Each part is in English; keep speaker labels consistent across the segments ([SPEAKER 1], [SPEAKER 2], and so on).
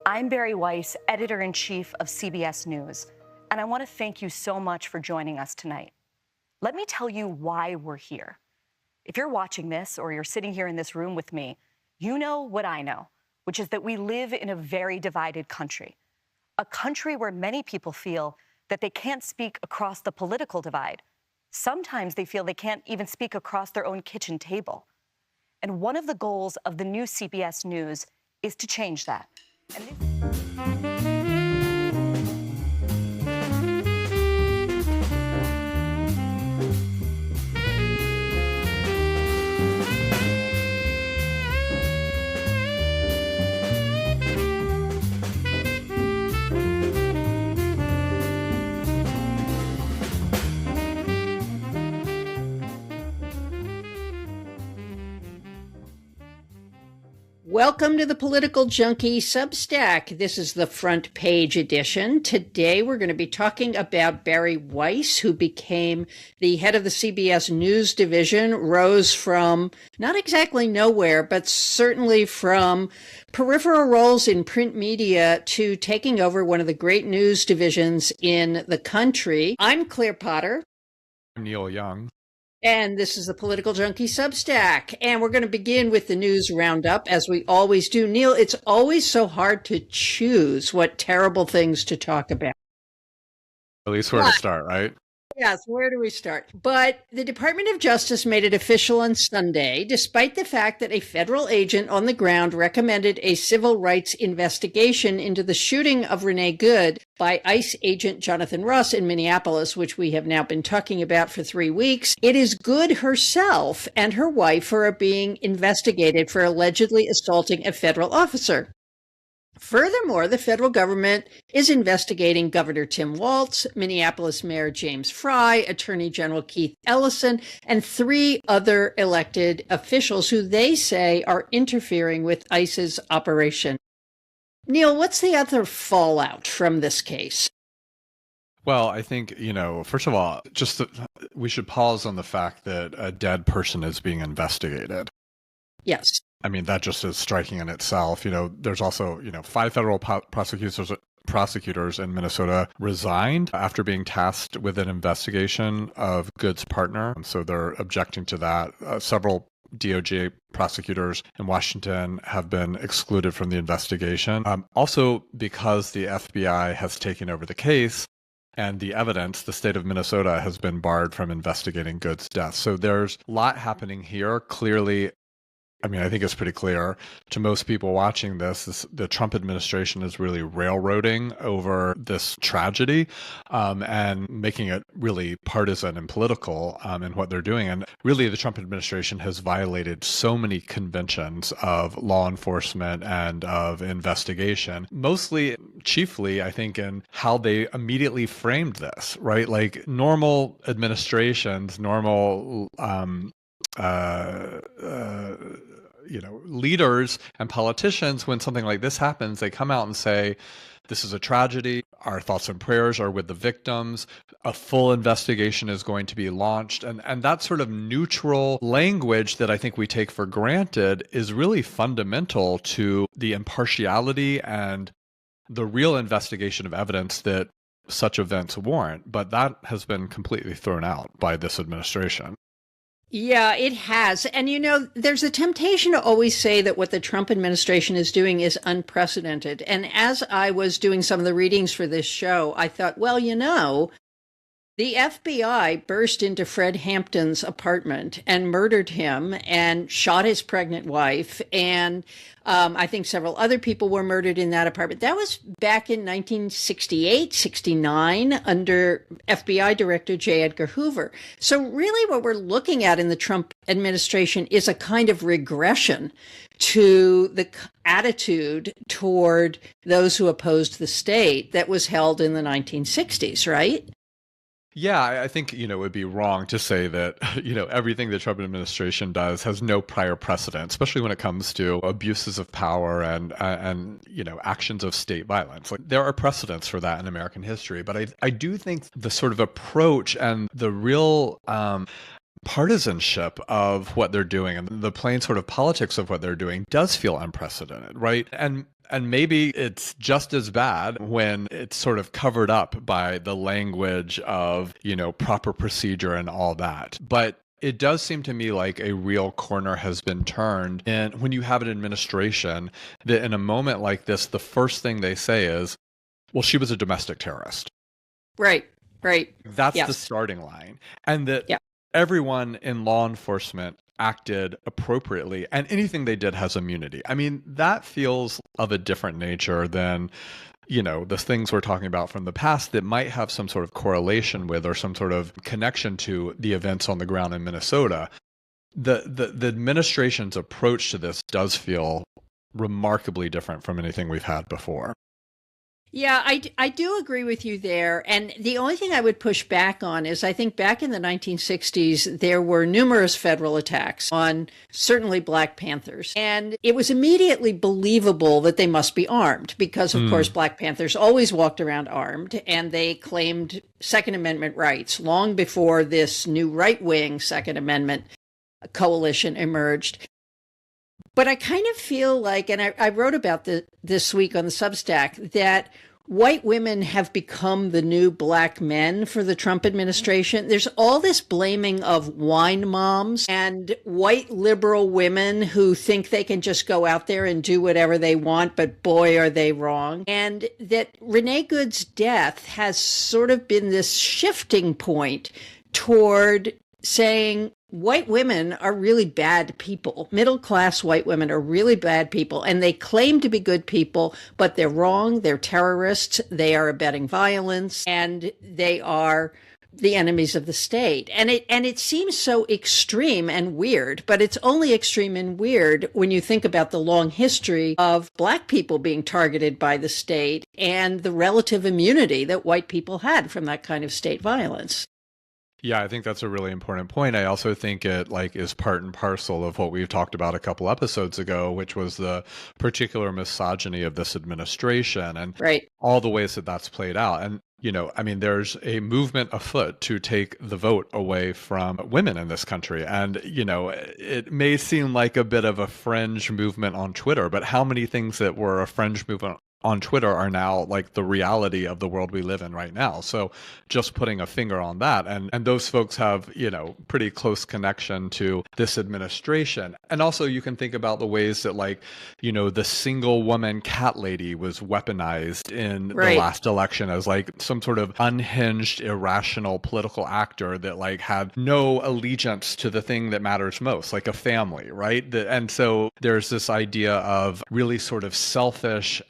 [SPEAKER 1] I'm Bari Weiss, editor-in-chief of CBS News, and I want to thank you so much for joining us tonight. Let me tell you why we're here. If you're watching this or you're sitting here in this room with me, you know what I know, which is that we live in a very divided country, a country where many people feel that they can't speak across the political divide. Sometimes they feel they can't even speak across their own kitchen table. And one of the goals of the new CBS News is to change that.
[SPEAKER 2] Welcome to the Political Junkie Substack. This is the front page edition. Today we're going to be talking about Bari Weiss, who became the head of the CBS News division, rose from not exactly nowhere, but certainly from peripheral roles in print media to taking over one of the great news divisions in the country. I'm Claire Potter.
[SPEAKER 3] I'm Neil Young.
[SPEAKER 2] And this is the Political Junkie Substack. And we're going to begin with the news roundup, as we always do. Neil, it's always so hard to choose what terrible things to talk about.
[SPEAKER 3] At least where to start, right?
[SPEAKER 2] Yes, where do we start? But the Department of Justice made it official on Sunday, despite the fact that a federal agent on the ground recommended a civil rights investigation into the shooting of Renee Good by ICE agent Jonathan Ross in Minneapolis, which we have now been talking about for 3 weeks. It is Good herself and her wife who are being investigated for allegedly assaulting a federal officer. Furthermore, the federal government is investigating Governor Tim Walz, Minneapolis Mayor James Frey, Attorney General Keith Ellison, and 3 other elected officials who they say are interfering with ICE's operation. Neil, what's the other fallout from this case?
[SPEAKER 3] Well, I think, first of all, we should pause on the fact that a dead person is being investigated.
[SPEAKER 2] Yes.
[SPEAKER 3] I mean, that just is striking in itself. There's also, 5 federal prosecutors in Minnesota resigned after being tasked with an investigation of Good's partner. And so they're objecting to that. Several DOJ prosecutors in Washington have been excluded from the investigation. Also, because the FBI has taken over the case and the evidence, the state of Minnesota has been barred from investigating Good's death. So there's a lot happening here. Clearly, I think it's pretty clear to most people watching the Trump administration is really railroading over this tragedy and making it really partisan and political in what they're doing. And really, the Trump administration has violated so many conventions of law enforcement and of investigation, chiefly, I think, in how they immediately framed this, right? Like normal administrations, leaders and politicians, when something like this happens, they come out and say, this is a tragedy. Our thoughts and prayers are with the victims. A full investigation is going to be launched. And that sort of neutral language that I think we take for granted is really fundamental to the impartiality and the real investigation of evidence that such events warrant. But that has been completely thrown out by this administration.
[SPEAKER 2] Yeah, it has. And, there's a temptation to always say that what the Trump administration is doing is unprecedented. And as I was doing some of the readings for this show, I thought, well, the FBI burst into Fred Hampton's apartment and murdered him and shot his pregnant wife. And I think several other people were murdered in that apartment. That was back in 1968, 69 under FBI Director J. Edgar Hoover. So really what we're looking at in the Trump administration is a kind of regression to the attitude toward those who opposed the state that was held in the 1960s, right?
[SPEAKER 3] Yeah, I think, it would be wrong to say that, everything the Trump administration does has no prior precedent, especially when it comes to abuses of power and actions of state violence. Like, there are precedents for that in American history. But I do think the sort of approach and the real partisanship of what they're doing and the plain sort of politics of what they're doing does feel unprecedented, right? And And maybe it's just as bad when it's sort of covered up by the language of, proper procedure and all that. But it does seem to me like a real corner has been turned. And when you have an administration that in a moment like this, the first thing they say is, well, she was a domestic terrorist.
[SPEAKER 2] Right.
[SPEAKER 3] That's
[SPEAKER 2] Yes.
[SPEAKER 3] the starting line. And that
[SPEAKER 2] Yeah.
[SPEAKER 3] everyone in law enforcement acted appropriately, and anything they did has immunity. I mean, that feels of a different nature than, the things we're talking about from the past that might have some sort of correlation with or some sort of connection to the events on the ground in Minnesota. The administration's approach to this does feel remarkably different from anything we've had before.
[SPEAKER 2] Yeah, I do agree with you there. And the only thing I would push back on is I think back in the 1960s, there were numerous federal attacks on certainly Black Panthers. And it was immediately believable that they must be armed because, of course, Black Panthers always walked around armed and they claimed Second Amendment rights long before this new right-wing Second Amendment coalition emerged. But I kind of feel like, and I wrote about this week on the Substack, that white women have become the new Black men for the Trump administration. There's all this blaming of wine moms and white liberal women who think they can just go out there and do whatever they want, but boy, are they wrong. And that Renee Good's death has sort of been this shifting point toward saying, white women are really bad people. Middle-class white women are really bad people, and they claim to be good people, but they're wrong. They're terrorists. They are abetting violence, and they are the enemies of the state. And it seems so extreme and weird, but it's only extreme and weird when you think about the long history of Black people being targeted by the state and the relative immunity that white people had from that kind of state violence.
[SPEAKER 3] Yeah, I think that's a really important point. I also think it is part and parcel of what we've talked about a couple episodes ago, which was the particular misogyny of this administration and all the ways that that's played out. And, there's a movement afoot to take the vote away from women in this country. And, it may seem like a bit of a fringe movement on Twitter, but how many things that were a fringe movement on Twitter are now like the reality of the world we live in right now. So just putting a finger on that. And those folks have, pretty close connection to this administration. And also you can think about the ways that the single woman cat lady was weaponized in the last election as some sort of unhinged, irrational political actor that had no allegiance to the thing that matters most, like a family, right? And so there's this idea of really sort of selfish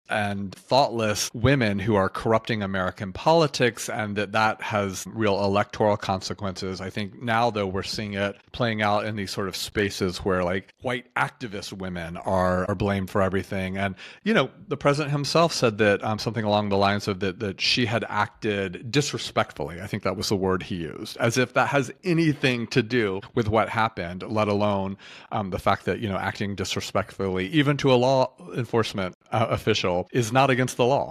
[SPEAKER 3] and thoughtless women who are corrupting American politics, and that has real electoral consequences. I think now, though, we're seeing it playing out in these sort of spaces where white activist women are blamed for everything. And, the president himself said that something along the lines of that she had acted disrespectfully. I think that was the word he used, as if that has anything to do with what happened, let alone the fact that, acting disrespectfully, even to a law enforcement official, is not against the law.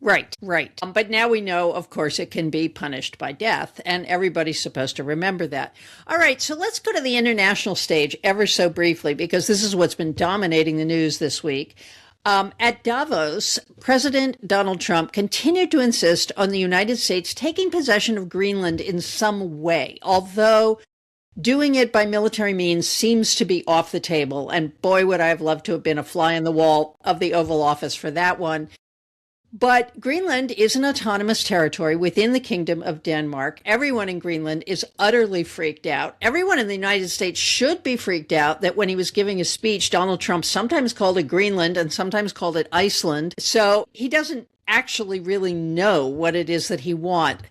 [SPEAKER 2] Right. But now we know, of course, it can be punished by death, and everybody's supposed to remember that. All right, so let's go to the international stage ever so briefly, because this is what's been dominating the news this week. At Davos, President Donald Trump continued to insist on the United States taking possession of Greenland in some way, although doing it by military means seems to be off the table. And boy, would I have loved to have been a fly on the wall of the Oval Office for that one. But Greenland is an autonomous territory within the Kingdom of Denmark. Everyone in Greenland is utterly freaked out. Everyone in the United States should be freaked out that when he was giving his speech, Donald Trump sometimes called it Greenland and sometimes called it Iceland. So he doesn't actually really know what it is that he wants.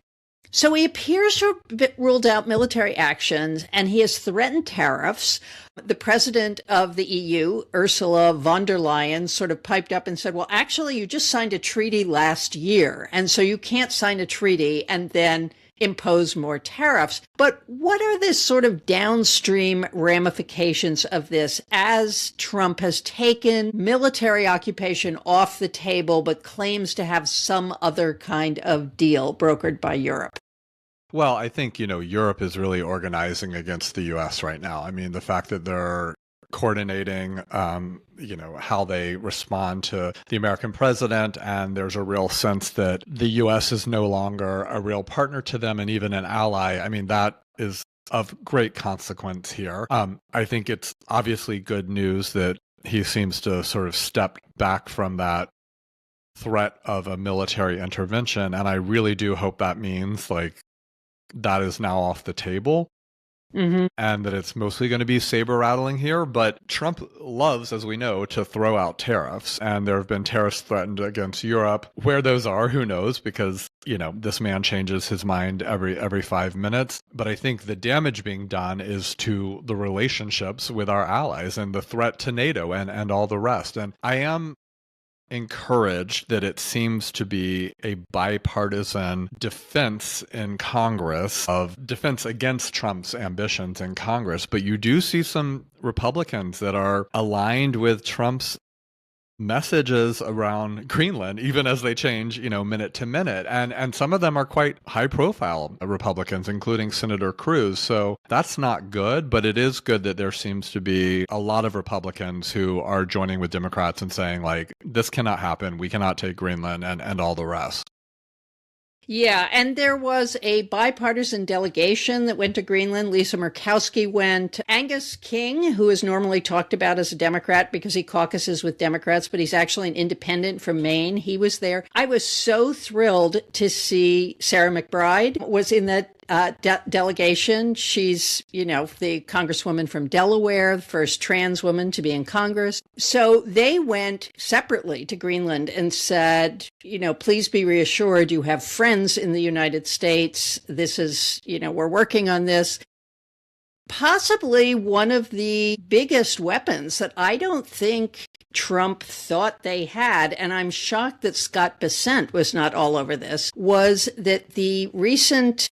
[SPEAKER 2] So he appears to have ruled out military actions, and he has threatened tariffs. The president of the EU, Ursula von der Leyen, sort of piped up and said, well, actually, you just signed a treaty last year, and so you can't sign a treaty and then impose more tariffs. But what are the sort of downstream ramifications of this as Trump has taken military occupation off the table, but claims to have some other kind of deal brokered by Europe?
[SPEAKER 3] Well, I think, Europe is really organizing against the U.S. right now. I mean, the fact that they're coordinating, how they respond to the American president. And there's a real sense that the U.S. is no longer a real partner to them and even an ally. I mean, that is of great consequence here. I think it's obviously good news that he seems to sort of step back from that threat of a military intervention. And I really do hope that means that is now off the table. Mm-hmm. And that it's mostly going to be saber rattling here. But Trump loves, as we know, to throw out tariffs. And there have been tariffs threatened against Europe. Where those are, who knows? Because, this man changes his mind every 5 minutes. But I think the damage being done is to the relationships with our allies and the threat to NATO and all the rest. And I am encouraged that it seems to be a bipartisan defense in Congress of defense against Trump's ambitions in Congress. But you do see some Republicans that are aligned with Trump's messages around Greenland, even as they change, minute to minute. And some of them are quite high profile Republicans, including Senator Cruz. So that's not good, but it is good that there seems to be a lot of Republicans who are joining with Democrats and saying, this cannot happen. We cannot take Greenland and all the rest.
[SPEAKER 2] Yeah, and there was a bipartisan delegation that went to Greenland. Lisa Murkowski went. Angus King, who is normally talked about as a Democrat because he caucuses with Democrats, but he's actually an independent from Maine, he was there. I was so thrilled to see Sarah McBride was in that delegation. She's, the congresswoman from Delaware, the first trans woman to be in Congress. So they went separately to Greenland and said, please be reassured you have friends in the United States. This is, we're working on this. Possibly one of the biggest weapons that I don't think Trump thought they had, and I'm shocked that Scott Bessent was not all over this, was that the recent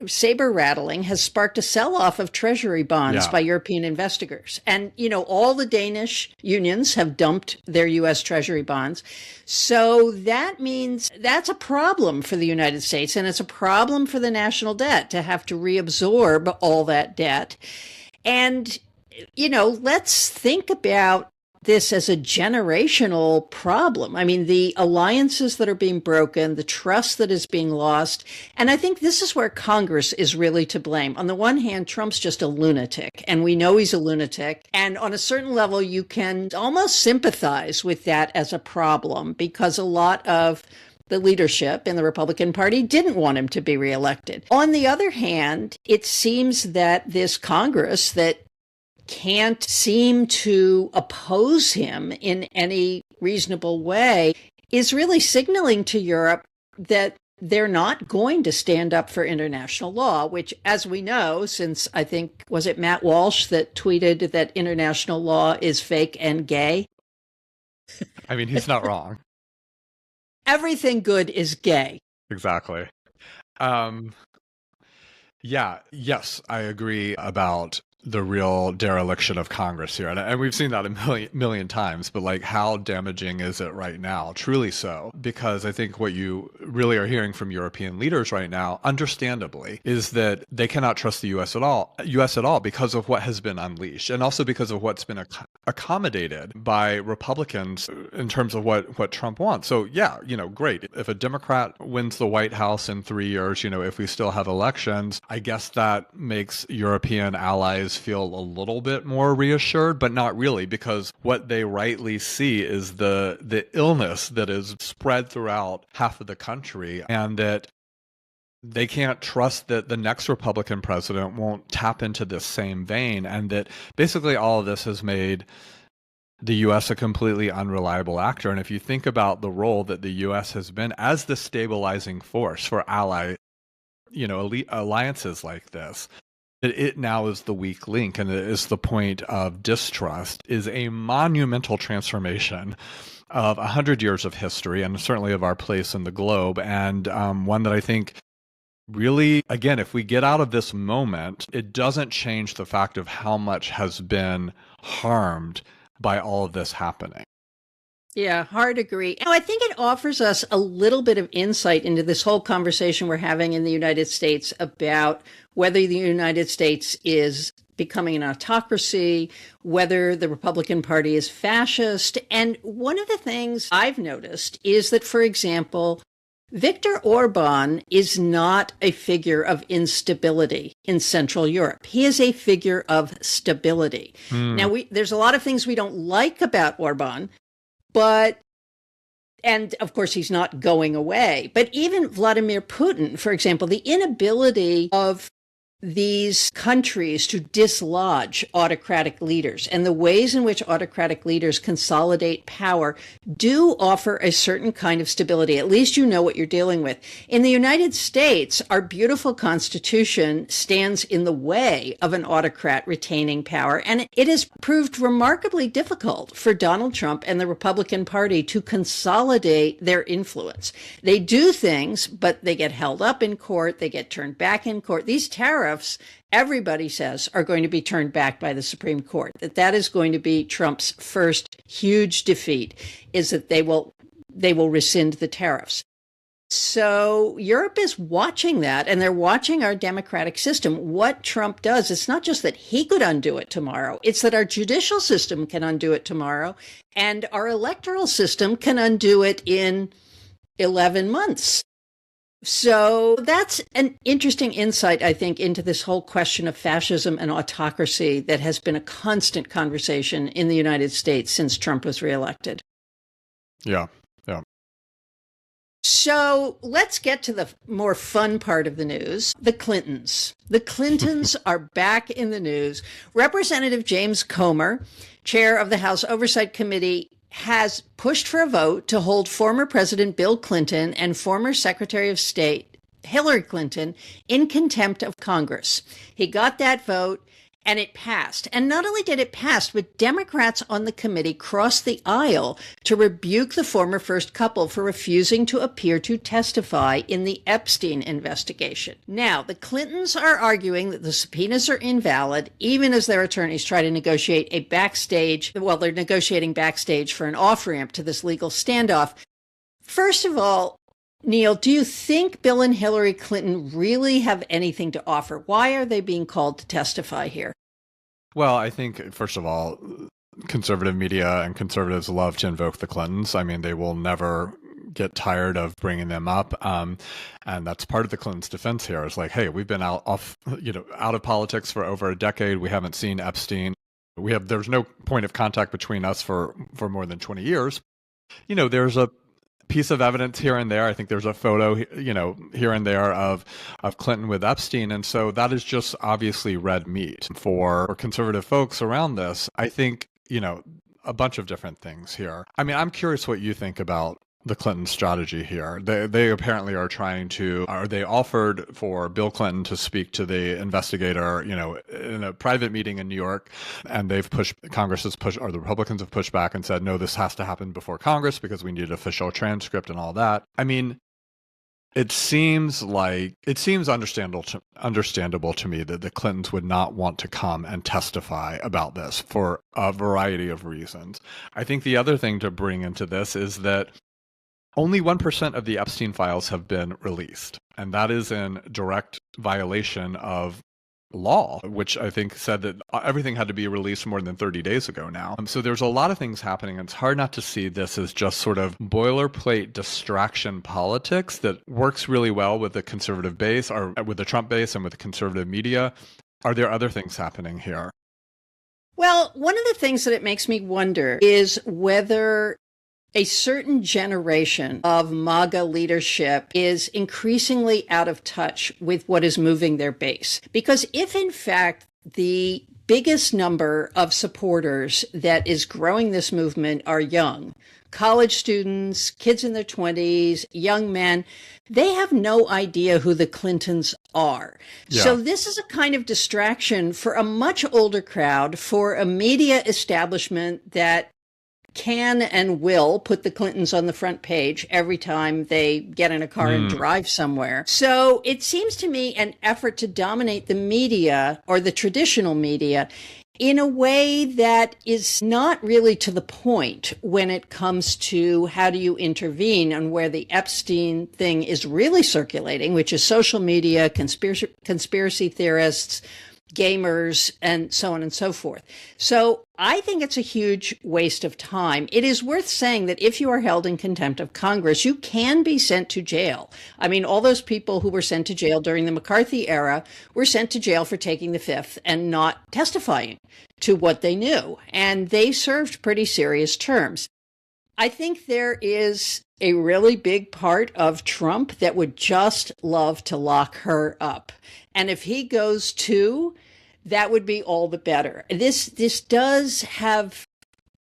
[SPEAKER 2] saber rattling has sparked a sell-off of treasury bonds by European investors. And, all the Danish unions have dumped their U.S. treasury bonds. So that means that's a problem for the United States. And it's a problem for the national debt to have to reabsorb all that debt. And, let's think about this as a generational problem. I mean, the alliances that are being broken, the trust that is being lost. And I think this is where Congress is really to blame. On the one hand, Trump's just a lunatic, and we know he's a lunatic. And on a certain level, you can almost sympathize with that as a problem because a lot of the leadership in the Republican Party didn't want him to be reelected. On the other hand, it seems that this Congress that can't seem to oppose him in any reasonable way is really signaling to Europe that they're not going to stand up for international law, which, as we know, since I think, was it Matt Walsh that tweeted that international law is fake and gay?
[SPEAKER 3] I mean, he's not wrong.
[SPEAKER 2] Everything good is gay.
[SPEAKER 3] Exactly. Yes, I agree about the real dereliction of Congress here. And we've seen that a million times, but how damaging is it right now? Truly so. Because I think what you really are hearing from European leaders right now, understandably, is that they cannot trust the US at all because of what has been unleashed. And also because of what's been accommodated by Republicans in terms of what Trump wants. So great. If a Democrat wins the White House in 3 years, if we still have elections, I guess that makes European allies feel a little bit more reassured, but not really, because what they rightly see is the illness that is spread throughout half of the country, and that they can't trust that the next Republican president won't tap into this same vein, and that basically all of this has made the U.S. a completely unreliable actor. And if you think about the role that the U.S. has been as the stabilizing force for alliances like this, it now is the weak link, and it is the point of distrust, is a monumental transformation of 100 years of history and certainly of our place in the globe, and one that I think really, again, if we get out of this moment, it doesn't change the fact of how much has been harmed by all of this happening.
[SPEAKER 2] Yeah, hard agree. I think it offers us a little bit of insight into this whole conversation we're having in the United States about whether the United States is becoming an autocracy, whether the Republican Party is fascist. And one of the things I've noticed is that, for example, Viktor Orban is not a figure of instability in Central Europe. He is a figure of stability. Now, there's a lot of things we don't like about Orban, and of course, he's not going away. But even Vladimir Putin, for example, the inability of these countries to dislodge autocratic leaders and the ways in which autocratic leaders consolidate power do offer a certain kind of stability. At least you know what you're dealing with. In the United States, our beautiful Constitution stands in the way of an autocrat retaining power, and it has proved remarkably difficult for Donald Trump and the Republican Party to consolidate their influence. They do things, but they get held up in court, they get turned back in court. These tariffs, everybody says, are going to be turned back by the Supreme Court, that is going to be Trump's first huge defeat, is that they will rescind the tariffs. So Europe is watching that, and they're watching our democratic system. What Trump does, it's not just that he could undo it tomorrow, it's that our judicial system can undo it tomorrow, and our electoral system can undo it in 11 months. So that's an interesting insight, I think, into this whole question of fascism and autocracy that has been a constant conversation in the United States since Trump was reelected.
[SPEAKER 3] Yeah.
[SPEAKER 2] So let's get to the more fun part of the news, the Clintons. The Clintons are back in the news. Representative James Comer, chair of the House Oversight Committee, has pushed for a vote to hold former President Bill Clinton and former Secretary of State Hillary Clinton in contempt of Congress. He got that vote, and it passed. And not only did it pass, but Democrats on the committee crossed the aisle to rebuke the former first couple for refusing to appear to testify in the Epstein investigation. Now, the Clintons are arguing that the subpoenas are invalid, even as their attorneys try to negotiate they're negotiating backstage for an off-ramp to this legal standoff. First of all, Neil, do you think Bill and Hillary Clinton really have anything to offer? Why are they being called to testify here?
[SPEAKER 3] Well, I think, first of all, conservative media and conservatives love to invoke the Clintons. I mean, they will never get tired of bringing them up. And that's part of the Clintons' defense here. It's like, hey, we've been out of politics for over a decade. We haven't seen Epstein. There's no point of contact between us for more than 20 years. There's a piece of evidence here and there. I think there's a photo, here and there of Clinton with Epstein. And so that is just obviously red meat for conservative folks around this. I think, a bunch of different things here. I mean, I'm curious what you think about the Clinton strategy here. They apparently they offered for Bill Clinton to speak to the investigator, in a private meeting in New York, and the Republicans have pushed back and said, no, this has to happen before Congress because we need an official transcript and all that. I mean, it seems understandable to me that the Clintons would not want to come and testify about this for a variety of reasons. I think the other thing to bring into this is that only 1% of the Epstein files have been released, and that is in direct violation of law, which I think said that everything had to be released more than 30 days ago now. So there's a lot of things happening, and it's hard not to see this as just sort of boilerplate distraction politics that works really well with the conservative base, or with the Trump base and with the conservative media. Are there other things happening here?
[SPEAKER 2] Well, one of the things that it makes me wonder is whether a certain generation of MAGA leadership is increasingly out of touch with what is moving their base. Because if, in fact, the biggest number of supporters that is growing this movement are young, college students, kids in their 20s, young men, they have no idea who the Clintons are. Yeah. So this is a kind of distraction for a much older crowd, for a media establishment that can and will put the Clintons on the front page every time they get in a car and drive somewhere. So it seems to me an effort to dominate the media, or the traditional media, in a way that is not really to the point when it comes to how do you intervene on where the Epstein thing is really circulating, which is social media, conspiracy theorists, gamers and so on and so forth. So I think it's a huge waste of time. It is worth saying that if you are held in contempt of Congress, you can be sent to jail. I mean, all those people who were sent to jail during the McCarthy era were sent to jail for taking the Fifth and not testifying to what they knew. And they served pretty serious terms. I think there is a really big part of Trump that would just love to lock her up. And if he goes too, that would be all the better. This does have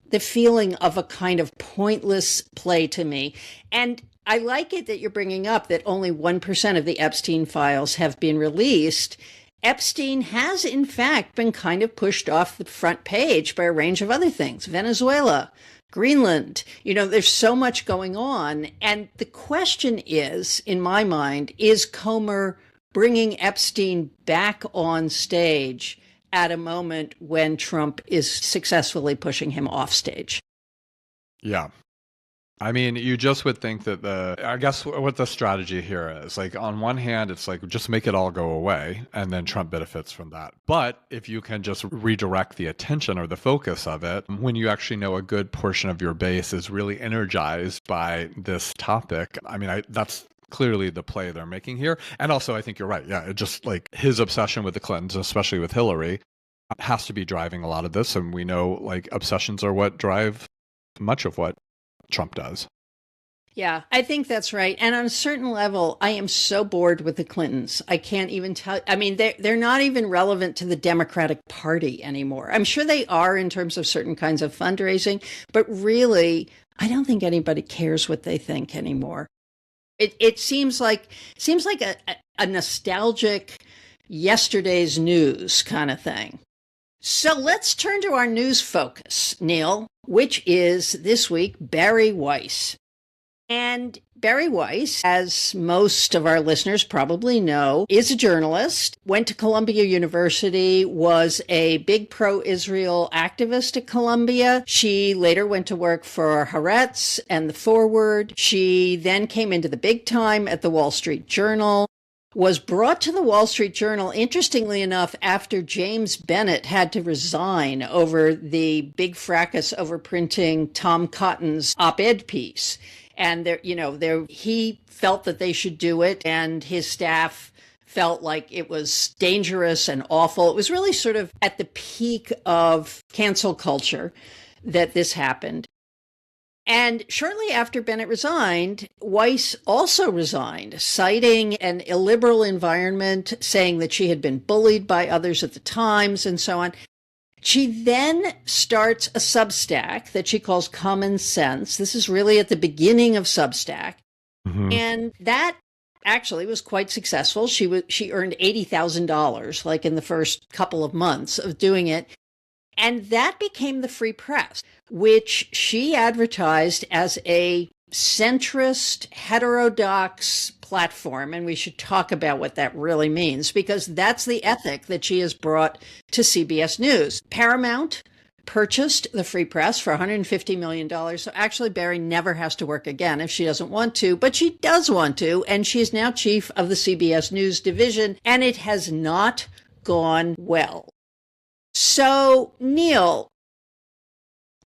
[SPEAKER 2] the feeling of a kind of pointless play to me. And I like it that you're bringing up that only 1% of the Epstein files have been released. Epstein has, in fact, been kind of pushed off the front page by a range of other things. Venezuela, Greenland, there's so much going on. And the question is, in my mind, is Comer bringing Epstein back on stage at a moment when Trump is successfully pushing him off stage?
[SPEAKER 3] Yeah. I mean, you just would think that I guess what the strategy here is, like, on one hand, it's like, just make it all go away, and then Trump benefits from that. But if you can just redirect the attention or the focus of it, when you actually know a good portion of your base is really energized by this topic, I mean, that's clearly the play they're making here. And also, I think you're right. Yeah, it just, like, his obsession with the Clintons, especially with Hillary, has to be driving a lot of this. And we know, like, obsessions are what drive much of what Trump does.
[SPEAKER 2] Yeah, I think that's right. And on a certain level, I am so bored with the Clintons. I can't even tell. I mean, they're not even relevant to the Democratic Party anymore. I'm sure they are in terms of certain kinds of fundraising, but really, I don't think anybody cares what they think anymore. It seems like a nostalgic yesterday's news kind of thing. So let's turn to our news focus, Neil, which is this week Bari Weiss. And Bari Weiss, as most of our listeners probably know, is a journalist, went to Columbia University, was a big pro-Israel activist at Columbia. She later went to work for Haaretz and The Forward. She then came into the big time at the Wall Street Journal, was brought to the Wall Street Journal, interestingly enough, after James Bennett had to resign over the big fracas over printing Tom Cotton's op-ed piece. And he felt that they should do it, and his staff felt like it was dangerous and awful. It was really sort of at the peak of cancel culture that this happened. And shortly after Bennett resigned, Weiss also resigned, citing an illiberal environment, saying that she had been bullied by others at the Times and so on. She then starts a Substack that she calls Common Sense. This is really at the beginning of Substack. Mm-hmm. And that actually was quite successful. She earned $80,000 like in the first couple of months of doing it. And that became the Free Press, which she advertised as a centrist, heterodox platform. And we should talk about what that really means, because that's the ethic that she has brought to CBS News. Paramount purchased the Free Press for $150 million. So actually, Bari never has to work again if she doesn't want to, but she does want to. And she is now chief of the CBS News division, and it has not gone well. So, Neil,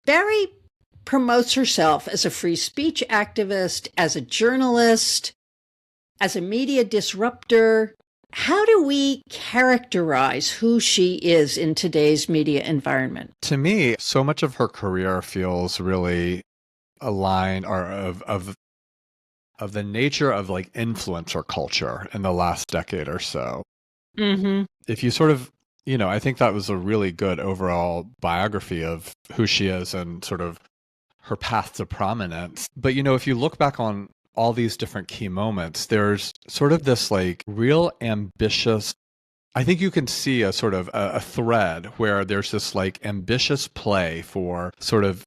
[SPEAKER 2] Bari promotes herself as a free speech activist, as a journalist, as a media disruptor. How do we characterize who she is in today's media environment?
[SPEAKER 3] To me, so much of her career feels really aligned or of the nature of, like, influencer culture in the last decade or so. Mm-hmm. If you sort of, I think that was a really good overall biography of who she is and sort of her path to prominence. But, if you look back on all these different key moments, there's sort of this, like, real ambitious, I think you can see a sort of a thread where there's this, like, ambitious play for sort of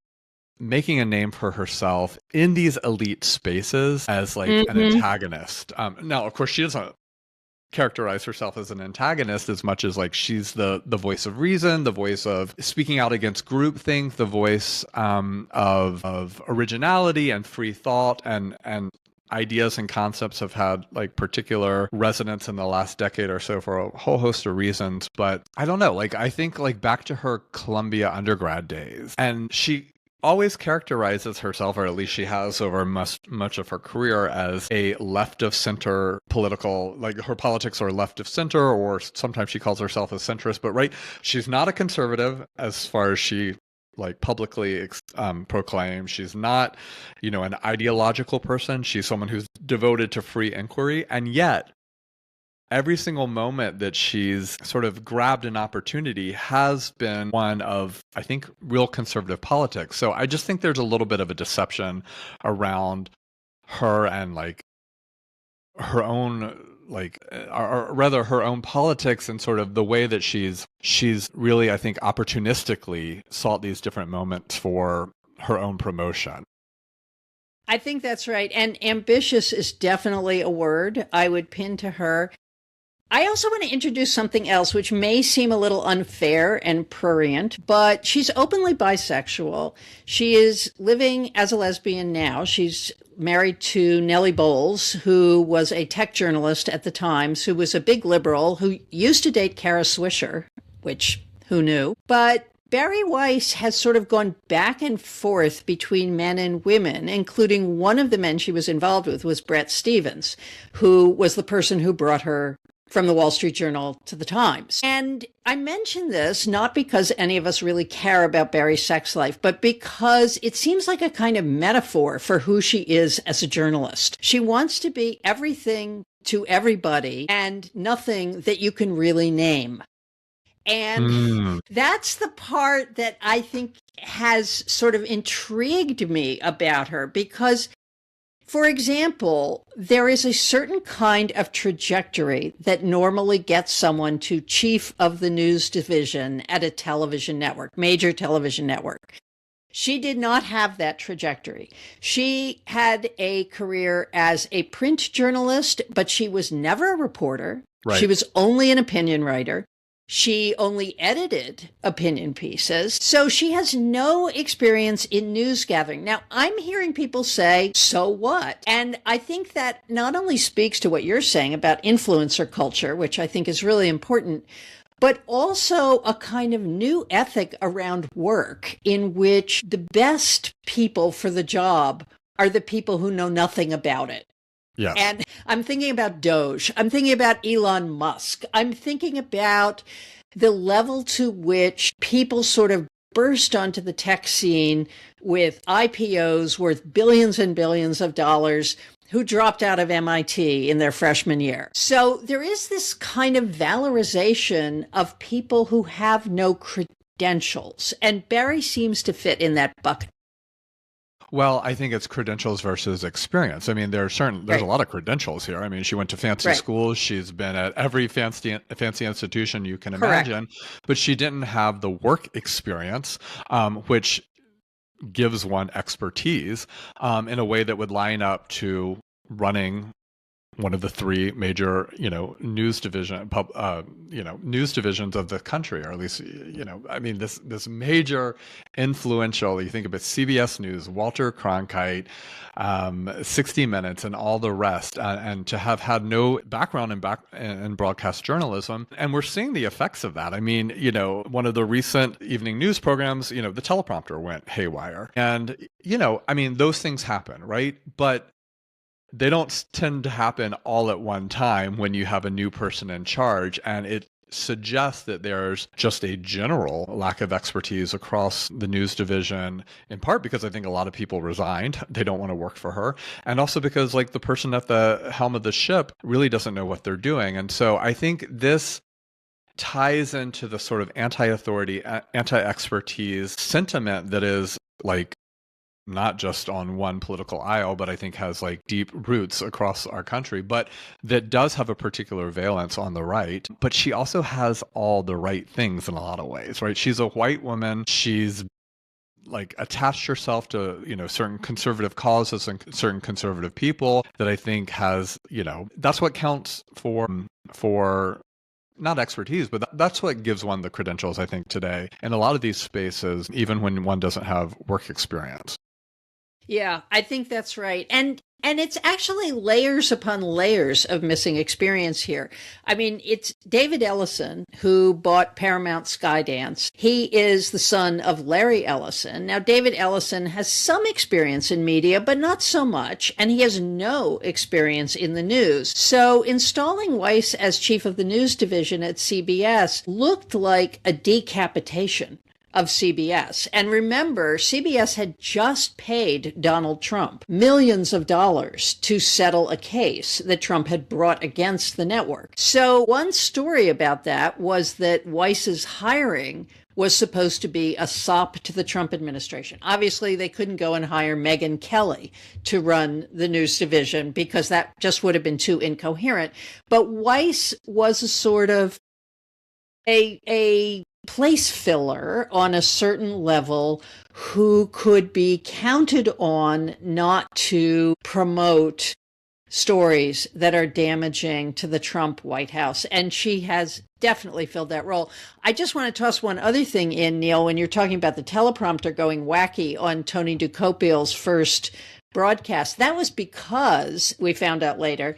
[SPEAKER 3] making a name for herself in these elite spaces as, like, an antagonist. Now, of course, she doesn't characterize herself as an antagonist as much as, like, she's the voice of reason, the voice of speaking out against groupthink, the voice of originality and free thought and ideas and concepts have had like particular resonance in the last decade or so for a whole host of reasons. But I don't know, like I think like back to her Columbia undergrad days, and she always characterizes herself, or at least she has over much of her career, as a left of center political, like her politics are left of center, or sometimes she calls herself a centrist, but right, she's not a conservative as far as she like publicly proclaims. She's not, an ideological person. She's someone who's devoted to free inquiry. And yet every single moment that she's sort of grabbed an opportunity has been one of, I think, real conservative politics. So I just think there's a little bit of a deception around her and like her own, like, or rather her own politics and sort of the way that she's really, I think, opportunistically sought these different moments for her own promotion.
[SPEAKER 2] I think that's right. And ambitious is definitely a word I would pin to her. I also want to introduce something else, which may seem a little unfair and prurient, but she's openly bisexual. She is living as a lesbian now. She's married to Nellie Bowles, who was a tech journalist at the Times, who was a big liberal, who used to date Kara Swisher, which who knew? But Bari Weiss has sort of gone back and forth between men and women, including one of the men she was involved with was Bret Stephens, who was the person who brought her from the Wall Street Journal to the Times. And I mention this not because any of us really care about Bari's sex life, but because it seems like a kind of metaphor for who she is as a journalist. She wants to be everything to everybody and nothing that you can really name. And that's the part that I think has sort of intrigued me about her because, for example, there is a certain kind of trajectory that normally gets someone to chief of the news division at a television network, major television network. She did not have that trajectory. She had a career as a print journalist, but she was never a reporter.
[SPEAKER 3] Right.
[SPEAKER 2] She was only an opinion writer. She only edited opinion pieces, so she has no experience in news gathering. Now, I'm hearing people say, so what? And I think that not only speaks to what you're saying about influencer culture, which I think is really important, but also a kind of new ethic around work in which the best people for the job are the people who know nothing about it.
[SPEAKER 3] Yes.
[SPEAKER 2] And I'm thinking about Doge. I'm thinking about Elon Musk. I'm thinking about the level to which people sort of burst onto the tech scene with IPOs worth billions and billions of dollars who dropped out of MIT in their freshman year. So there is this kind of valorization of people who have no credentials. And Bari seems to fit in that bucket.
[SPEAKER 3] Well, I think it's credentials versus experience. I mean, there's a lot of credentials here. I mean, she went to fancy schools. She's been at every fancy institution you can imagine, but she didn't have the work experience, which gives one expertise in a way that would line up to running one of the three major, news divisions of the country, or at least, I mean, this major influential, you think about CBS News, Walter Cronkite, 60 Minutes and all the rest, and to have had no background in broadcast journalism. And we're seeing the effects of that. I mean, one of the recent evening news programs, the teleprompter went haywire. And, I mean, those things happen, right? But they don't tend to happen all at one time when you have a new person in charge. And it suggests that there's just a general lack of expertise across the news division, in part because I think a lot of people resigned. They don't want to work for her. And also because like the person at the helm of the ship really doesn't know what they're doing. And so I think this ties into the sort of anti-authority, anti-expertise sentiment that is like not just on one political aisle, but I think has like deep roots across our country, but that does have a particular valence on the right. But she also has all the right things in a lot of ways, right? She's a white woman. She's like attached herself to, certain conservative causes and certain conservative people that I think has, that's what counts for not expertise, but that's what gives one the credentials, I think, today in a lot of these spaces, even when one doesn't have work experience.
[SPEAKER 2] Yeah, I think that's right. And And it's actually layers upon layers of missing experience here. I mean, it's David Ellison who bought Paramount Skydance. He is the son of Larry Ellison. Now, David Ellison has some experience in media, but not so much, and he has no experience in the news. So installing Weiss as chief of the news division at CBS looked like a decapitation of CBS. And remember, CBS had just paid Donald Trump millions of dollars to settle a case that Trump had brought against the network. So one story about that was that Weiss's hiring was supposed to be a sop to the Trump administration. Obviously, they couldn't go and hire Megyn Kelly to run the news division because that just would have been too incoherent. But Weiss was a sort of a place filler on a certain level who could be counted on not to promote stories that are damaging to the Trump White House. And she has definitely filled that role. I just want to toss one other thing in, Neil, when you're talking about the teleprompter going wacky on Tony Ducopiel's first broadcast. That was because, we found out later,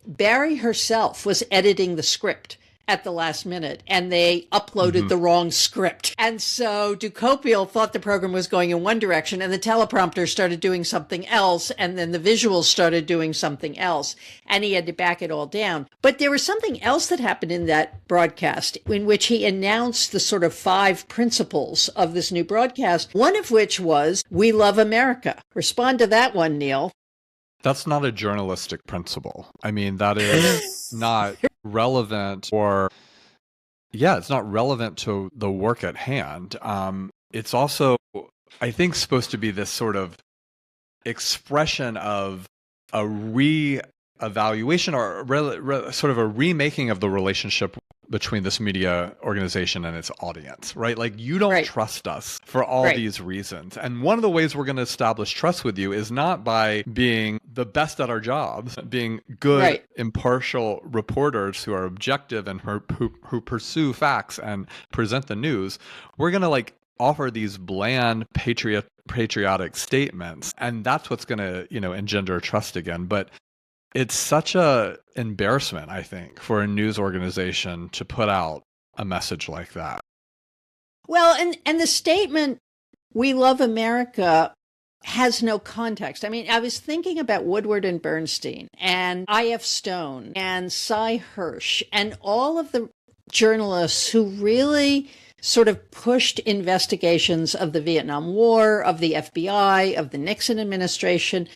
[SPEAKER 2] Bari herself was editing the script at the last minute, and they uploaded the wrong script. And so Ducopiel thought the program was going in one direction, and the teleprompter started doing something else, and then the visuals started doing something else, and he had to back it all down. But there was something else that happened in that broadcast in which he announced the sort of 5 principles of this new broadcast, one of which was, "We love America." Respond to that one, Neil.
[SPEAKER 3] That's not a journalistic principle. I mean, that is not relevant it's not relevant to the work at hand. It's also, I think, supposed to be this sort of expression of a re-evaluation or sort of a remaking of the relationship between this media organization and its audience, right? Like, you don't trust us for all these reasons. And one of the ways we're going to establish trust with you is not by being the best at our jobs, being good, impartial reporters who are objective and who pursue facts and present the news. We're going to offer these bland patriotic statements. And that's what's going to, engender trust again. But it's such a embarrassment, I think, for a news organization to put out a message like that.
[SPEAKER 2] Well, and the statement, "We love America," has no context. I mean, I was thinking about Woodward and Bernstein and I.F. Stone and Cy Hirsch and all of the journalists who really sort of pushed investigations of the Vietnam War, of the FBI, of the Nixon administration.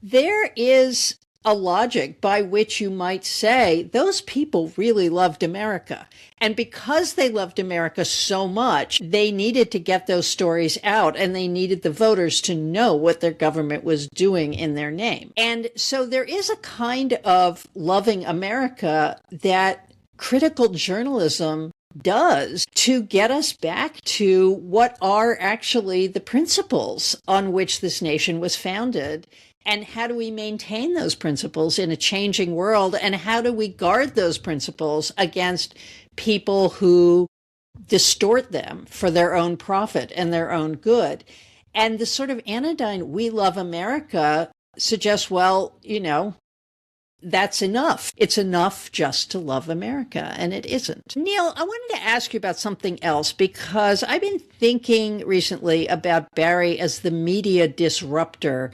[SPEAKER 2] There is a logic by which you might say those people really loved America. And because they loved America so much, they needed to get those stories out, and they needed the voters to know what their government was doing in their name. And so there is a kind of loving America that critical journalism does to get us back to what are actually the principles on which this nation was founded. And how do we maintain those principles in a changing world? And how do we guard those principles against people who distort them for their own profit and their own good? And the sort of anodyne, "We love America," suggests, well, that's enough. It's enough just to love America, and it isn't. Neil, I wanted to ask you about something else, because I've been thinking recently about Bari as the media disruptor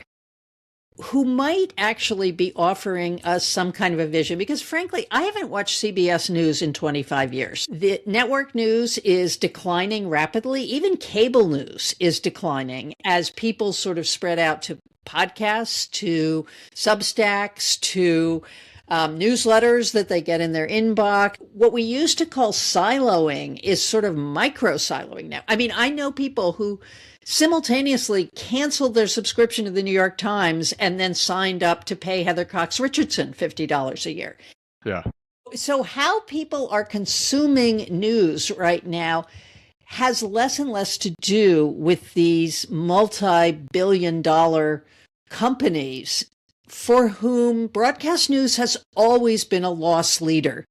[SPEAKER 2] who might actually be offering us some kind of a vision, because frankly, I haven't watched CBS News in 25 years. The network news is declining rapidly. Even cable news is declining as people sort of spread out to podcasts, to Substacks, to newsletters that they get in their inbox. What we used to call siloing is sort of micro-siloing now. I mean, I know people who simultaneously canceled their subscription to the New York Times and then signed up to pay Heather Cox Richardson $50 a year.
[SPEAKER 3] Yeah.
[SPEAKER 2] So how people are consuming news right now has less and less to do with these multi-billion-dollar companies for whom broadcast news has always been a loss leader.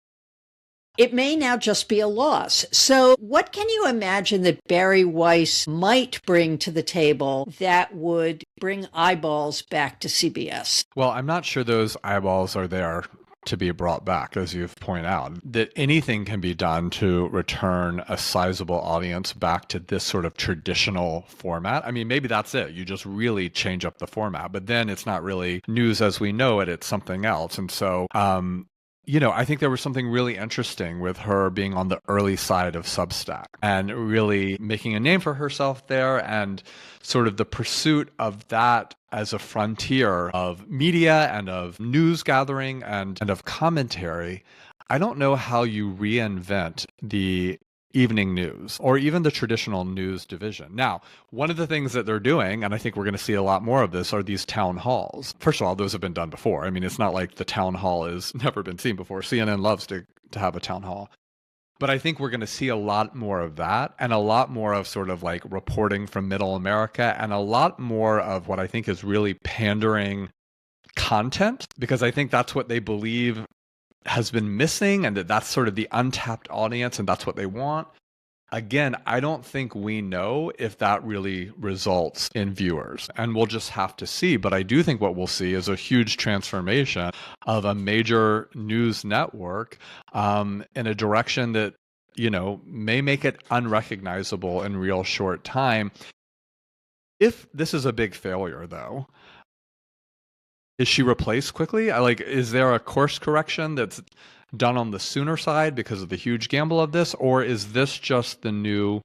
[SPEAKER 2] it may now just be a loss. So what can you imagine that Bari Weiss might bring to the table that would bring eyeballs back to CBS?
[SPEAKER 3] Well, I'm not sure those eyeballs are there to be brought back, as you've pointed out, that anything can be done to return a sizable audience back to this sort of traditional format. I mean, maybe that's it. You just really change up the format, but then it's not really news as we know it. It's something else. And so, I think there was something really interesting with her being on the early side of Substack and really making a name for herself there, and sort of the pursuit of that as a frontier of media and of news gathering and of commentary. I don't know how you reinvent the evening news or even the traditional news division. Now, one of the things that they're doing, and I think we're going to see a lot more of this, are these town halls. First of all, those have been done before. I mean, it's not like the town hall has never been seen before. CNN loves to have a town hall. But I think we're going to see a lot more of that, and a lot more of sort of like reporting from middle America, and a lot more of what I think is really pandering content, because I think that's what they believe has been missing, and that's sort of the untapped audience, and that's what they want. Again, I don't think we know if that really results in viewers, and we'll just have to see. But I do think what we'll see is a huge transformation of a major news network in a direction that, may make it unrecognizable in real short time. If this is a big failure, though, is she replaced quickly? Is there a course correction that's done on the sooner side because of the huge gamble of this, or is this just the new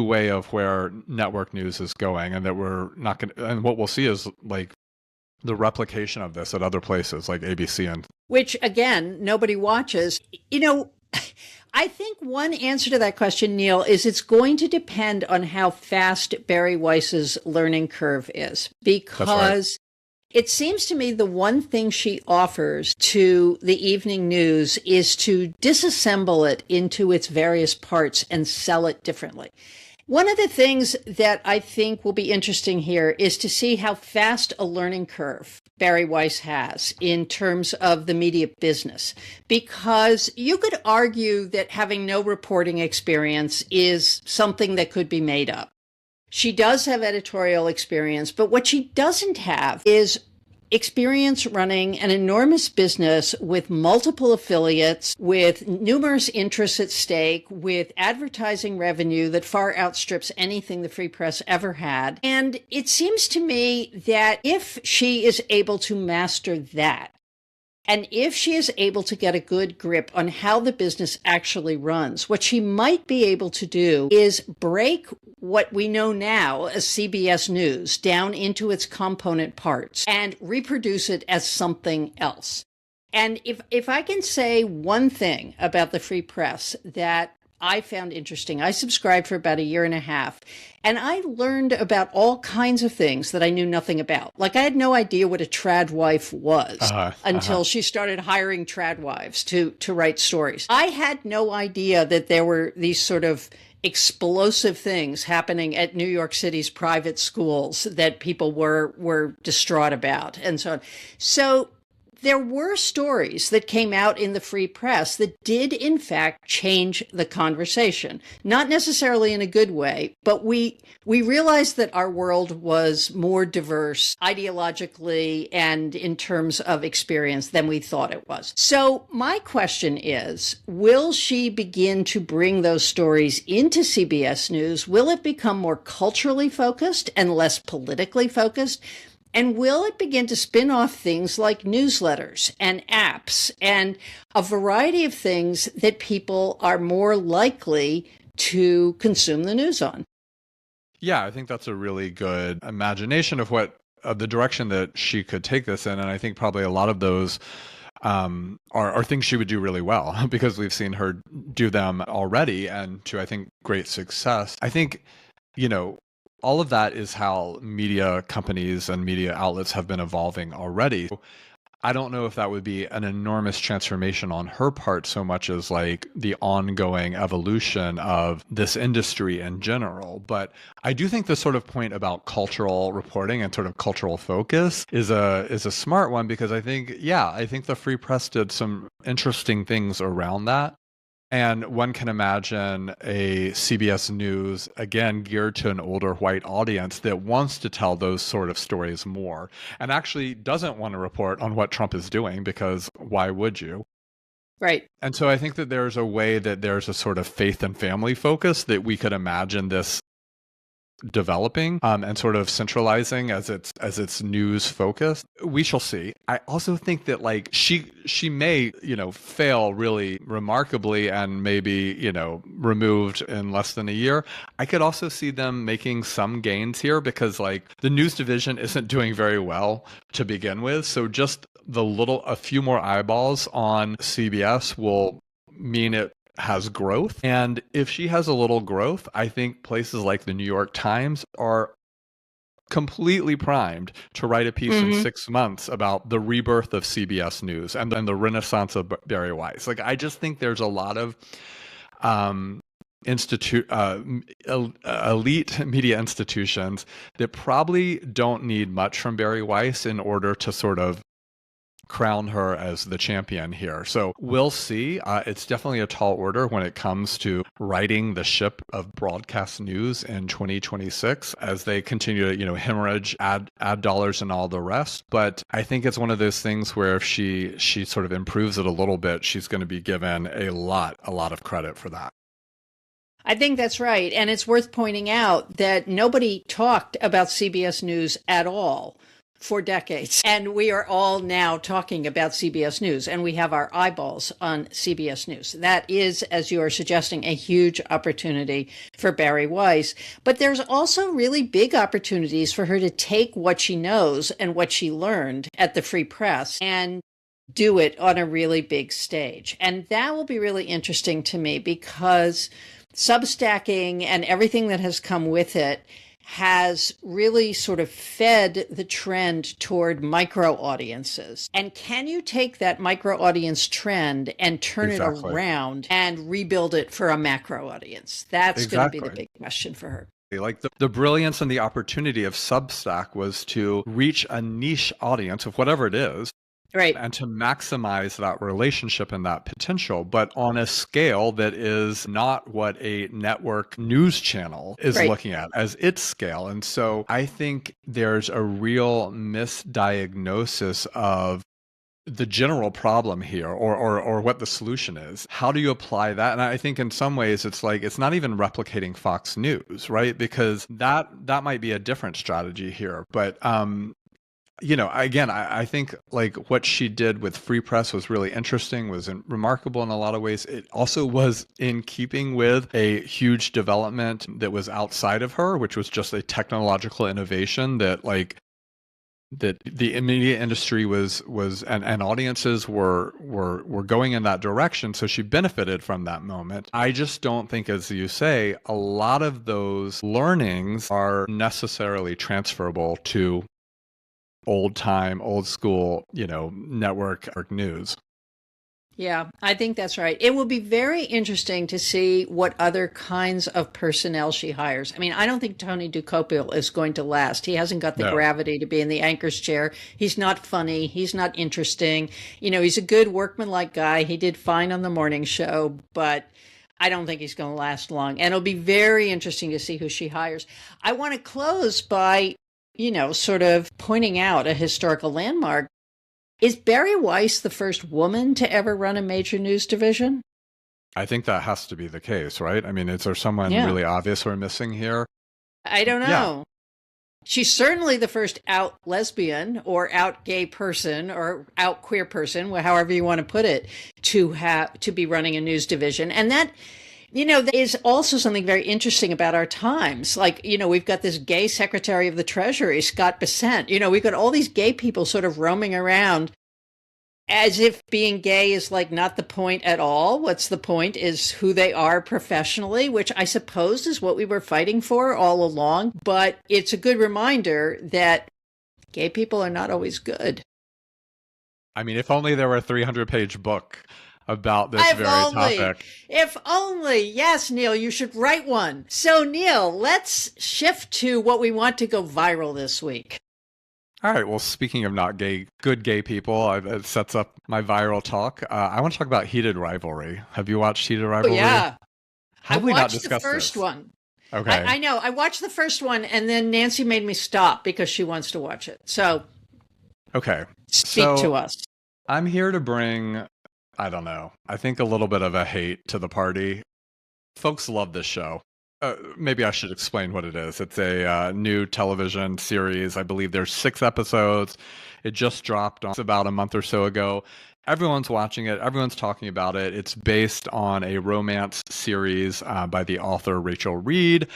[SPEAKER 3] way of where network news is going, and that we're not going to, and what we'll see is like the replication of this at other places like ABC, and
[SPEAKER 2] which again nobody watches. I think one answer to that question, Neil, is it's going to depend on how fast Bari Weiss's learning curve is, because it seems to me the one thing she offers to the evening news is to disassemble it into its various parts and sell it differently. One of the things that I think will be interesting here is to see how fast a learning curve Bari Weiss has in terms of the media business, because you could argue that having no reporting experience is something that could be made up. She does have editorial experience, but what she doesn't have is experience running an enormous business with multiple affiliates, with numerous interests at stake, with advertising revenue that far outstrips anything the free press ever had. And it seems to me that if she is able to master that, and if she is able to get a good grip on how the business actually runs, what she might be able to do is break what we know now as CBS News down into its component parts and reproduce it as something else. And if I can say one thing about the free press that I found interesting, I subscribed for about a year and a half, and I learned about all kinds of things that I knew nothing about. Like, I had no idea what a trad wife was until she started hiring trad wives to write stories. I had no idea that there were these sort of explosive things happening at New York City's private schools that people were distraught about, and so on. So there were stories that came out in the free press that did, in fact, change the conversation. Not necessarily in a good way, but we realized that our world was more diverse ideologically and in terms of experience than we thought it was. So my question is, will she begin to bring those stories into CBS News? Will it become more culturally focused and less politically focused? And will it begin to spin off things like newsletters and apps and a variety of things that people are more likely to consume the news on?
[SPEAKER 3] Yeah, I think that's a really good imagination of the direction that she could take this in. And I think probably a lot of those are things she would do really well, because we've seen her do them already, and to, I think, great success. I think, all of that is how media companies and media outlets have been evolving already. I don't know if that would be an enormous transformation on her part so much as like the ongoing evolution of this industry in general. But I do think the sort of point about cultural reporting and sort of cultural focus is a smart one, because I think the Free Press did some interesting things around that. And one can imagine a CBS News, again, geared to an older white audience that wants to tell those sort of stories more and actually doesn't want to report on what Trump is doing, because why would you?
[SPEAKER 2] Right.
[SPEAKER 3] And so I think that there's a way that there's a sort of faith and family focus that we could imagine this developing and sort of centralizing as its news focus. We shall see. I also think that like she may fail really remarkably and maybe removed in less than a year. I could also see them making some gains here, because like the news division isn't doing very well to begin with, so just a few more eyeballs on CBS will mean it has growth. And if she has a little growth, I think places like the New York Times are completely primed to write a piece in 6 months about the rebirth of CBS News and then the renaissance of Bari Weiss. Like, I just think there's a lot of elite media institutions that probably don't need much from Bari Weiss in order to sort of crown her as the champion here. So we'll see. It's definitely a tall order when it comes to righting the ship of broadcast news in 2026 as they continue to, hemorrhage ad dollars and all the rest. But I think it's one of those things where if she sort of improves it a little bit, she's going to be given a lot of credit for that.
[SPEAKER 2] I think that's right. And it's worth pointing out that nobody talked about CBS News at all for decades. And we are all now talking about CBS News, and we have our eyeballs on CBS News. That is, as you are suggesting, a huge opportunity for Bari Weiss. But there's also really big opportunities for her to take what she knows and what she learned at the Free Press and do it on a really big stage. And that will be really interesting to me, because Substacking and everything that has come with it has really sort of fed the trend toward micro audiences. And can you take that micro audience trend and turn it around and rebuild it for a macro audience? That's going to be the big question for her.
[SPEAKER 3] Like the brilliance and the opportunity of Substack was to reach a niche audience of whatever it is.
[SPEAKER 2] Right.
[SPEAKER 3] And to maximize that relationship and that potential, but on a scale that is not what a network news channel is looking at as its scale. And so I think there's a real misdiagnosis of the general problem here, or what the solution is. How do you apply that? And I think in some ways it's like, it's not even replicating Fox News, right? Because that might be a different strategy here. But again, I think like what she did with Free Press was really interesting, was remarkable in a lot of ways. It also was in keeping with a huge development that was outside of her, which was just a technological innovation that the media industry was and audiences were going in that direction. So she benefited from that moment. I just don't think, as you say, a lot of those learnings are necessarily transferable to old school, network news.
[SPEAKER 2] Yeah, I think that's right. It will be very interesting to see what other kinds of personnel she hires. I mean, I don't think Tony Ducopel is going to last. He hasn't got the gravity to be in the anchor's chair. He's not funny. He's not interesting. He's a good workmanlike guy. He did fine on the morning show, but I don't think he's going to last long. And it'll be very interesting to see who she hires. I want to close by sort of pointing out a historical landmark. Is Bari Weiss the first woman to ever run a major news division?
[SPEAKER 3] I think that has to be the case, right? I mean, is there someone really obvious we're missing here?
[SPEAKER 2] I don't know. Yeah. She's certainly the first out lesbian or out gay person or out queer person, however you want to put it, to be running a news division. And that is also something very interesting about our times. Like, we've got this gay Secretary of the Treasury, Scott Bessent. We've got all these gay people sort of roaming around as if being gay is like not the point at all. What's the point is who they are professionally, which I suppose is what we were fighting for all along. But it's a good reminder that gay people are not always good.
[SPEAKER 3] I mean, if only there were a 300-page book about this
[SPEAKER 2] If
[SPEAKER 3] very
[SPEAKER 2] only,
[SPEAKER 3] topic.
[SPEAKER 2] if only. Yes, Neil, you should write one. So, Neil, let's shift to what we want to go viral this week.
[SPEAKER 3] All right. Well, speaking of not good gay people, it sets up my viral talk. I want to talk about Heated Rivalry. Have you watched Heated
[SPEAKER 2] Oh,
[SPEAKER 3] Rivalry?
[SPEAKER 2] yeah.
[SPEAKER 3] How
[SPEAKER 2] I
[SPEAKER 3] have we not
[SPEAKER 2] watched the
[SPEAKER 3] discussed
[SPEAKER 2] first
[SPEAKER 3] this?
[SPEAKER 2] one.
[SPEAKER 3] Okay.
[SPEAKER 2] I know. I watched the first one, and then Nancy made me stop because she wants to watch it. So,
[SPEAKER 3] Okay.
[SPEAKER 2] speak to us.
[SPEAKER 3] I'm here to bring, I don't know, I think a little bit of a hate to the party. Folks love this show. Maybe I should explain what it is. It's a new television series. I believe there's 6 episodes. It just dropped about a month or so ago. Everyone's watching it. Everyone's talking about it. It's based on a romance series by the author Rachel Reed.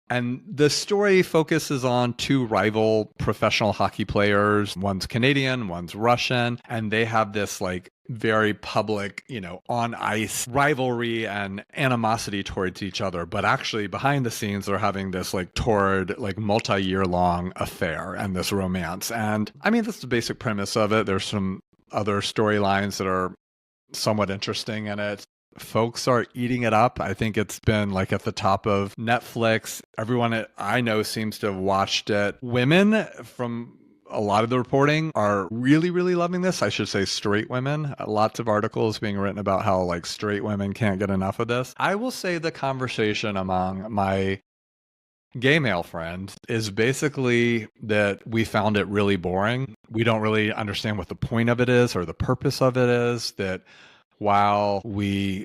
[SPEAKER 3] And the story focuses on 2 rival professional hockey players. One's Canadian, one's Russian, and they have this like very public, on ice rivalry and animosity towards each other. But actually behind the scenes, they're having this like torrid, like multi-year long affair and this romance. And I mean, that's the basic premise of it. There's some other storylines that are somewhat interesting in it. Folks are eating it up. I think it's been like at the top of Netflix. Everyone I know seems to have watched it. Women, from a lot of the reporting, are really, really loving this. I should say straight women. Lots of articles being written about how like straight women can't get enough of this. I will say the conversation among my gay male friends is basically that we found it really boring. We don't really understand what the point of it is or the purpose of it is. That while we,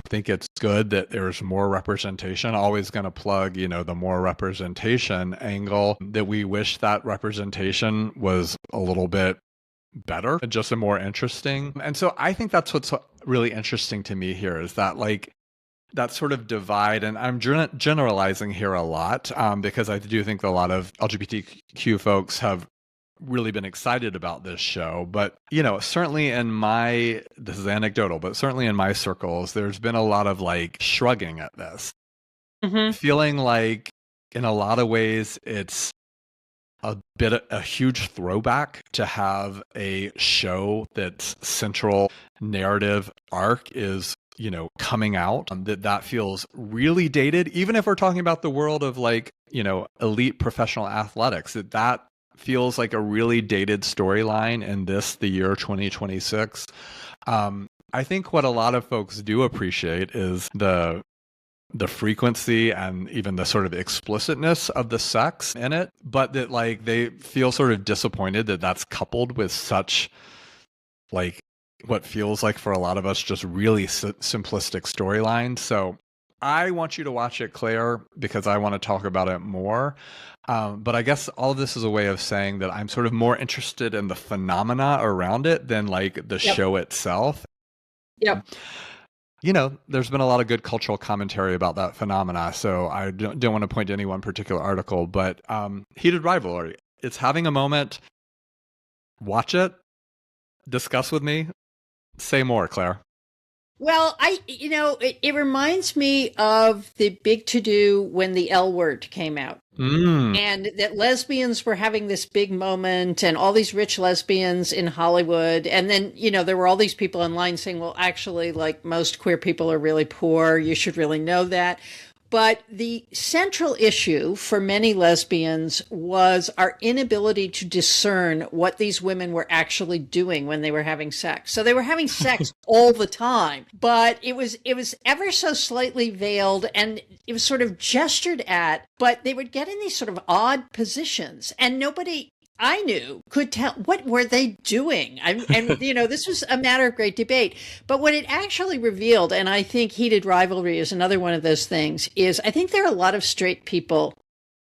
[SPEAKER 3] think it's good that there's more representation, always going to plug, the more representation angle, that we wish that representation was a little bit better, just a more interesting. And so I think that's what's really interesting to me here is that like that sort of divide. And I'm generalizing here a lot because I do think that a lot of LGBTQ folks have really been excited about this show. But, certainly this is anecdotal, but certainly in my circles, there's been a lot of like shrugging at this, feeling like in a lot of ways, it's a huge throwback to have a show that's central narrative arc is, coming out, that feels really dated, even if we're talking about the world of like, elite professional athletics, that feels like a really dated storyline in the year 2026. I think what a lot of folks do appreciate is the frequency and even the sort of explicitness of the sex in it, but that like they feel sort of disappointed that that's coupled with such like what feels like for a lot of us just really simplistic storyline. So I want you to watch it, Claire, because I want to talk about it more. But I guess all of this is a way of saying that I'm sort of more interested in the phenomena around it than like the show itself.
[SPEAKER 2] Yep.
[SPEAKER 3] There's been a lot of good cultural commentary about that phenomena, so I don't want to point to any one particular article, but Heated Rivalry, it's having a moment. Watch it. Discuss with me. Say more, Claire.
[SPEAKER 2] Well, it reminds me of the big to-do when the L Word came out. And that lesbians were having this big moment and all these rich lesbians in Hollywood. And then, there were all these people online saying, well, actually, like most queer people are really poor. You should really know that. But the central issue for many lesbians was our inability to discern what these women were actually doing when they were having sex. So they were having sex all the time, but it was ever so slightly veiled and it was sort of gestured at, but they would get in these sort of odd positions and nobody I knew could tell what were they doing. This was a matter of great debate. But what it actually revealed, and I think Heated Rivalry is another one of those things, is I think there are a lot of straight people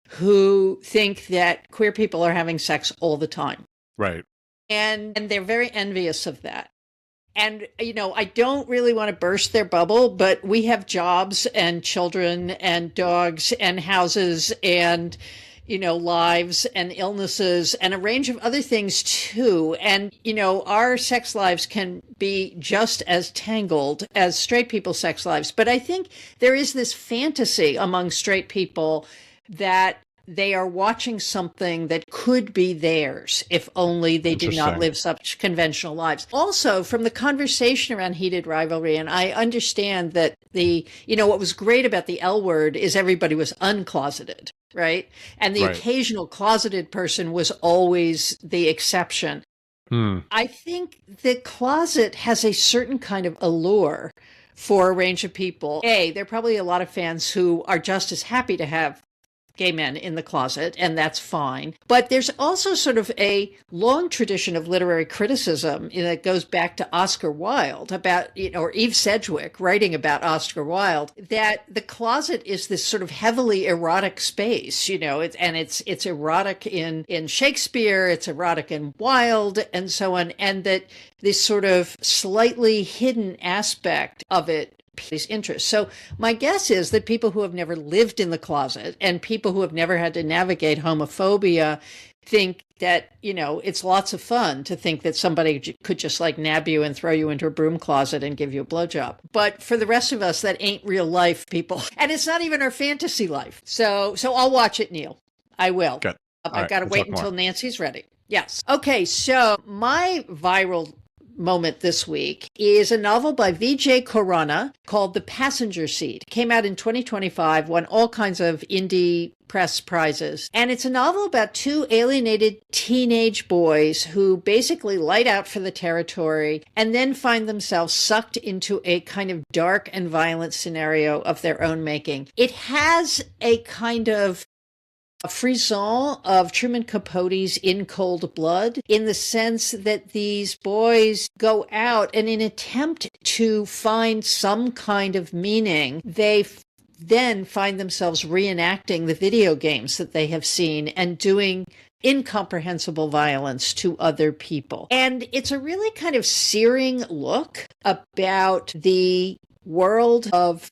[SPEAKER 2] who think that queer people are having sex all the time.
[SPEAKER 3] Right.
[SPEAKER 2] And they're very envious of that. And, I don't really want to burst their bubble, but we have jobs and children and dogs and houses and lives and illnesses and a range of other things too. And, our sex lives can be just as tangled as straight people's sex lives. But I think there is this fantasy among straight people that they are watching something that could be theirs if only they did not live such conventional lives. Also, from the conversation around heated rivalry, and I understand that what was great about the L Word is everybody was uncloseted, right? And the occasional closeted person was always the exception. I think the closet has a certain kind of allure for a range of people. There are probably a lot of fans who are just as happy to have gay men in the closet, and that's fine. But there's also sort of a long tradition of literary criticism that goes back to Oscar Wilde about, or Eve Sedgwick writing about Oscar Wilde, that the closet is this sort of heavily erotic space, it's erotic in Shakespeare, it's erotic in Wilde, and so on, and that this sort of slightly hidden aspect of it his interest. So my guess is that people who have never lived in the closet and people who have never had to navigate homophobia think that, it's lots of fun to think that somebody could just nab you and throw you into a broom closet and give you a blowjob. But for the rest of us, that ain't real life, people. And it's not even our fantasy life. So I'll watch it, Neil. I will.
[SPEAKER 3] Good.
[SPEAKER 2] I've got to wait until Nancy's ready. Yes. Okay. So my viral moment this week is a novel by Vijay Khurana called The Passenger Seat. It came out in 2025, won all kinds of indie press prizes. And it's a novel about two alienated teenage boys who basically light out for the territory and then find themselves sucked into a kind of dark and violent scenario of their own making. It has a kind of a frisson of Truman Capote's In Cold Blood, in the sense that these boys go out and in an attempt to find some kind of meaning, they then find themselves reenacting the video games that they have seen and doing incomprehensible violence to other people. And it's a really kind of searing look about the world of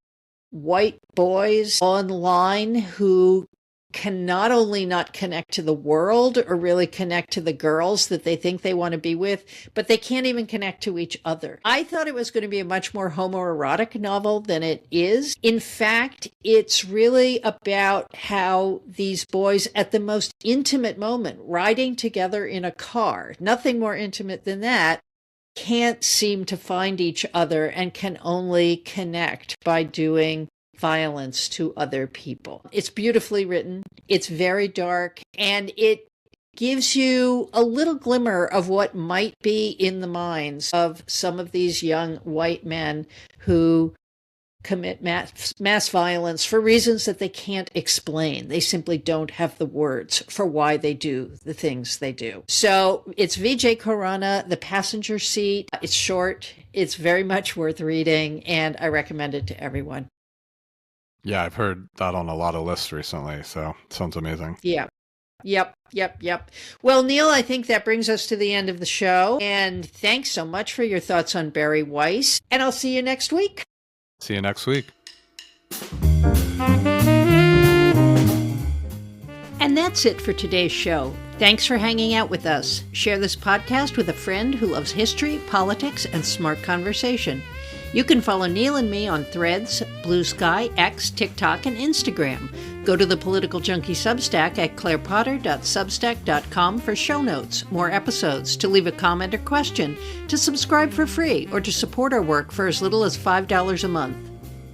[SPEAKER 2] white boys online who can not only not connect to the world or really connect to the girls that they think they want to be with, but they can't even connect to each other. I thought it was going to be a much more homoerotic novel than it is. In fact, it's really about how these boys at the most intimate moment, riding together in a car, nothing more intimate than that, can't seem to find each other and can only connect by doing violence to other people. It's beautifully written. It's very dark, and it gives you a little glimmer of what might be in the minds of some of these young white men who commit mass violence for reasons that they can't explain. They simply don't have the words for why they do the things they do. So it's Vijay Khurana, The Passenger Seat. It's short. It's very much worth reading, and I recommend it to everyone.
[SPEAKER 3] Yeah, I've heard that on a lot of lists recently, so it sounds amazing.
[SPEAKER 2] Yeah. Yep. Well, Neil, I think that brings us to the end of the show. And thanks so much for your thoughts on Bari Weiss. And I'll see you next week.
[SPEAKER 3] See you next week.
[SPEAKER 2] And that's it for today's show. Thanks for hanging out with us. Share this podcast with a friend who loves history, politics, and smart conversation. You can follow Neil and me on Threads, Blue Sky, X, TikTok, and Instagram. Go to the Political Junkie Substack at clairepotter.substack.com for show notes, more episodes, to leave a comment or question, to subscribe for free, or to support our work for as little as $5 a month.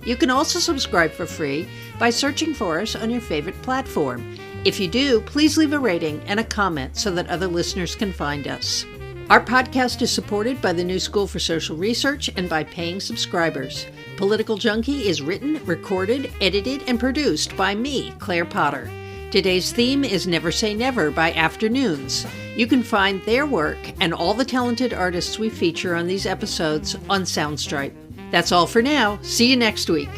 [SPEAKER 2] You can also subscribe for free by searching for us on your favorite platform. If you do, please leave a rating and a comment so that other listeners can find us. Our podcast is supported by the New School for Social Research and by paying subscribers. Political Junkie is written, recorded, edited, and produced by me, Claire Potter. Today's theme is Never Say Never by Afternoons. You can find their work and all the talented artists we feature on these episodes on Soundstripe. That's all for now. See you next week.